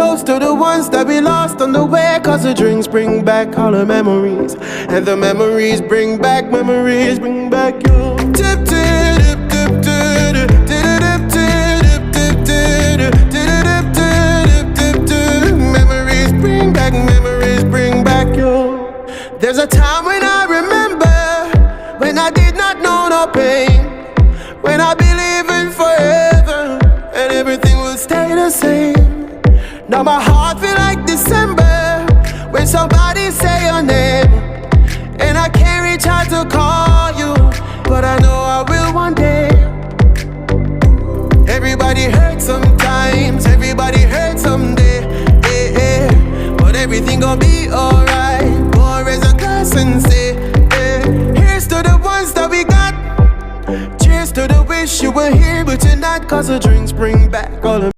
toast to the ones that we lost on the way, 'cause the drinks bring back all the memories, and the memories bring back you. Tip, tip, tip, tip, tip, tip, tip, tip, tip, tip, tip. Memories bring back you. There's a time when I remember, when I did not know no pain, when I believed in forever and everything will stay the same. Now my heart feel like December when somebody say your name, and I can't reach out to call you, but I know I will one day. Everybody hurts sometimes, everybody hurts someday, eh, eh. But everything gon' be alright. Go raise a glass and say, eh. Here's to the ones that we got. Cheers to the wish you were here, but you're not, 'cause the drinks bring back all the